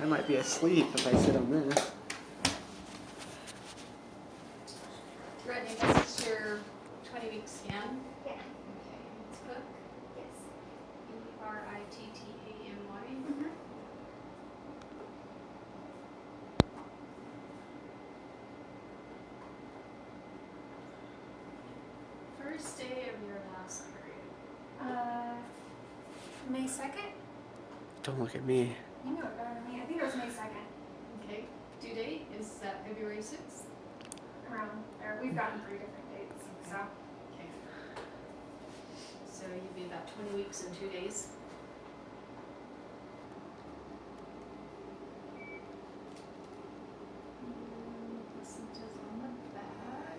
I might be asleep if I sit on this. Brittany, this is your 20-week scan? Yeah. Okay, it's Cook? Yes. Brittamy. Mm-hmm. First day of your last period. May 2nd? Don't look at me. You know it better than me. I think it was May 2nd. Okay, due date is February 6th? Around there. We've gotten 3 different dates. So. Okay. So you'd be about 20 weeks and 2 days? Placentas on the back.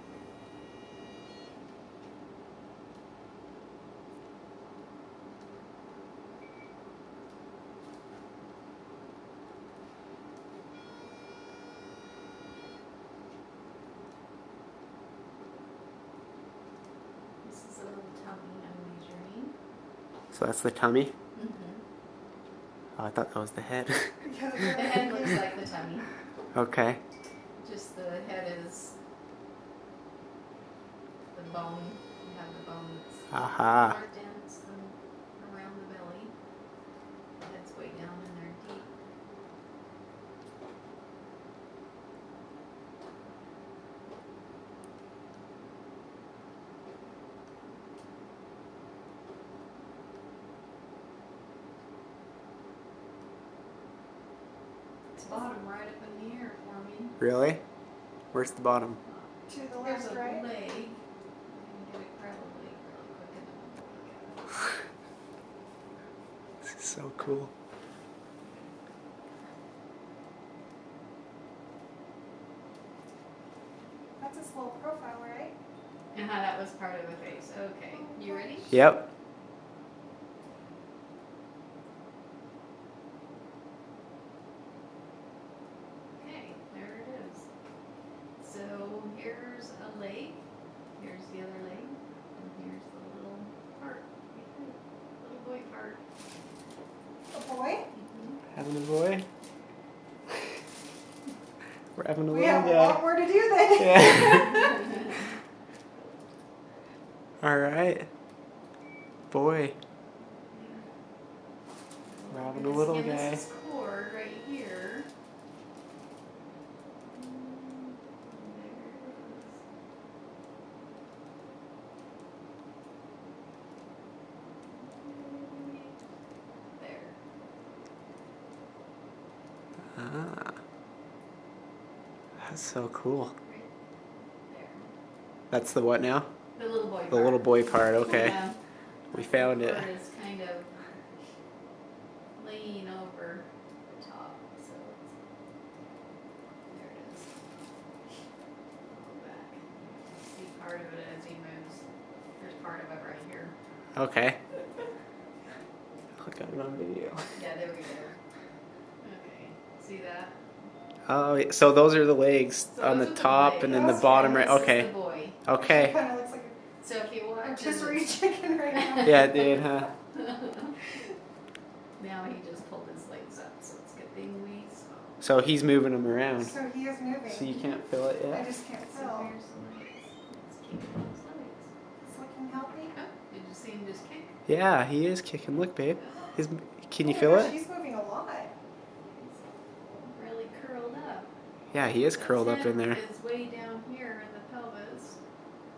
This is a little tummy I'm measuring. So that's the tummy? Mm-hmm. Oh, I thought that was the head. The head looks like the tummy. Okay. Just the head is the bone. You have the bone that's Aha. more dense than around the belly. The head's way down in there deep. It's bottom right up in the air for me. Really? Where's the bottom? To the There's left, a right? leg. I can get a grab a leg really quick and then we'll look at it. This is so cool. That's a slow profile, right? That was part of the face. Okay, you ready? Yep. Okay, there it is. So here's a leg, here's the other leg, and here's the little part, little boy part. A boy? Having a boy? We're having a We little have a lot guy. more to do then. Yeah. All right. Boy. We're having a little And guy. this is cord right here. There. Ah. That's so cool. Right there. That's the what now? The little boy part. The little boy part, okay. Yeah. We found it. The cord is kind of laying over the top, so there it is. Go back. See part of it as he moves. There's part of it right here. Okay. Click on it on video. Yeah, there we go. Okay, see that? Oh, yeah, so those are the legs So on those the are the top and then the legs, bottom and right. this is Okay. the boy. Okay. Kind of looks like So if you a watch rotisserie chicken right now. Yeah, it did, huh? Now he just pulled his legs up, so it's good thing we saw. So he's moving them around. So he is moving. So you can't feel it I yet? just can't So tell. here's the legs. Let's keep those legs. He's looking healthy. Oh, did you see him just kick? Yeah, he is kicking. Look, babe. His, can you Oh my feel gosh, it? He's moving a lot. He's really curled up. Yeah, he is curled up in there. His way down here in the pelvis.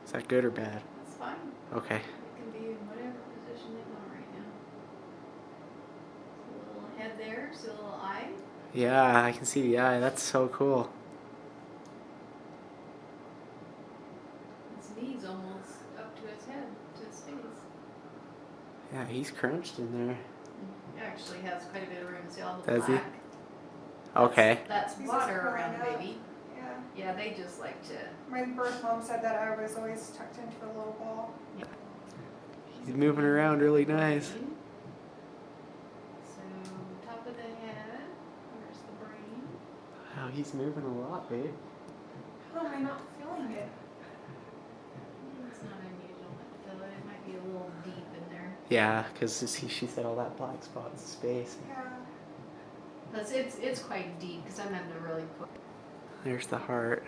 Is that good or bad? That's fine. Okay. It can be in whatever position they want right now. So a little head there, see a little eye. Yeah, I can see the eye. That's so cool. His knees almost up to his head, to his face. Yeah, he's crunched in there. He actually has quite a bit of room. See all the Does he? black? Okay. That's He's water just around the growing up. baby. Yeah. Yeah, they just like to. My birth mom said that I was always tucked into a little ball. He's moving around really nice. So top of the head. Where's the brain? Wow, he's moving a lot, babe. How am I not feeling it? It's not unusual to feel it. It might be a little deep in there. Yeah, because she said all that black spot is space. Yeah. Plus, it's quite deep because I'm having to really put. There's the heart.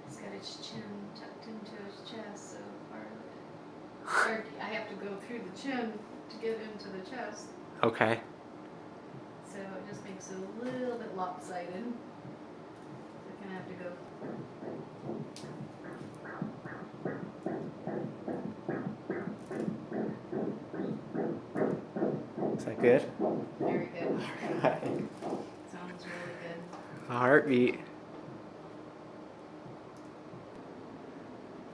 He's got his chin tucked into his chest, so part of it. Or I have to go through the chin to get into the chest, Okay. so it just makes it a little bit lopsided. So I'm gonna have to go. Is that good? Very good. Alright. Sounds really good. A heartbeat.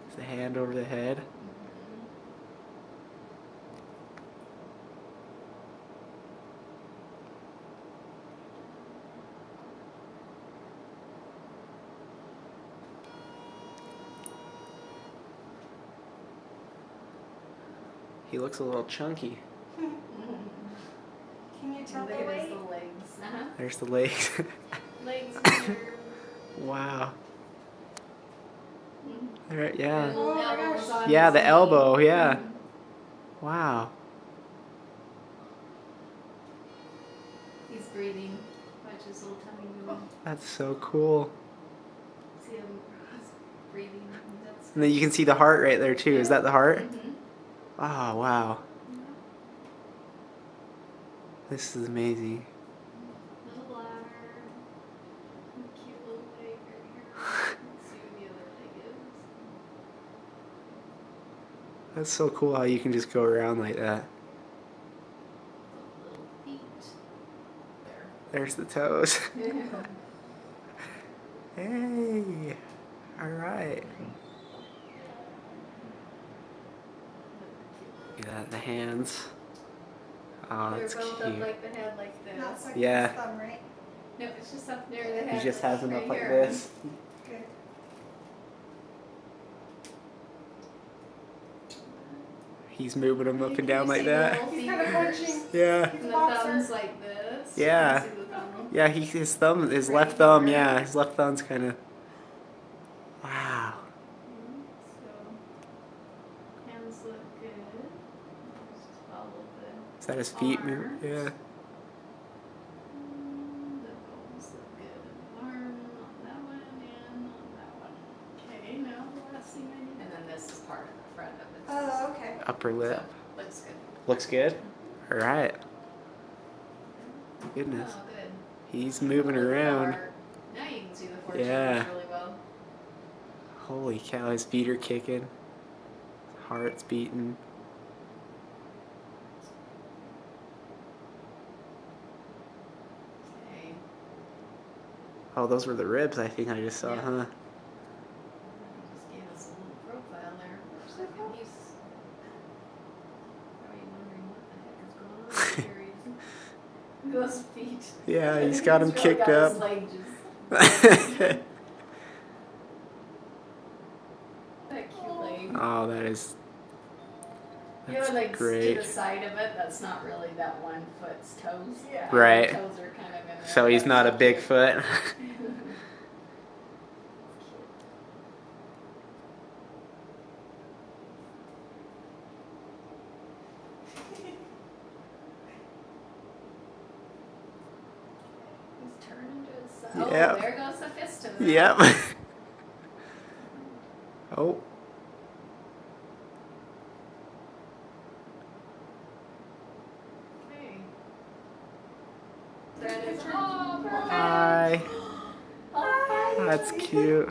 Is the hand over the head? He looks a little chunky. Can you tell Look the at weight? his little legs. Uh-huh. There's the legs. Legs here. Wow. Mhm. Alright, And yeah. little Oh my elbows gosh. on Yeah, his the knee. elbow, yeah. Mhm. Wow. He's breathing. Watch his little tummy moving. That's so cool. See him? He's breathing. That's. And then you can see the heart right there too. Is that the heart? Mhm. Oh, wow. This is amazing. Little bladder. Cute little leg right here. Let's see what the other leg is. That's so cool how you can just go around like that. Little feet. There's the toes. There. Hey. Alright. Look at that, the hands. Oh, They're that's both cute. up like the head like this. Not sucking Yeah. his thumb, right? No, it's just up near the He head. just has them right up like here. this. Good. He's moving them up You and can down like see the that. little He's kind of fingers. punching. Yeah. He's And a the boxer. thumb's like this. Yeah. You can see the thumb. Yeah, his left thumb, yeah, his left thumb's kind of. Wow. So, hands look good. Just follow the. Is that his feet? Arms. Yeah. The bones look good. Arm on that one and on that one. Okay, now the last thing I need. And then this is part of the front of it. Oh, okay. Upper lip. So, looks good. Looks good. All right. Goodness. Oh, good. He's moving Look at the around. heart. Now you can see the four Yeah. chambers really well. Holy cow, his feet are kicking. His heart's beating. Okay. Oh, those were the ribs I think I just saw, Yeah. huh? Just gave us a little profile there for a second. He's probably wondering what the heck is going on here. Those feet. Yeah, he's got him really kicked got his up. leg just that cute leg. Oh, that is. You That's know, like to great. the side of it, that's not really that one foot's toes. Yeah. Right. The toes are kind of in there. So he's not a That's cute. Bigfoot. He's turning to his side. Yep. Oh, there goes the fist of it. Yep. Oh. Okay. That is. Oh, Hi. hi. That's cute.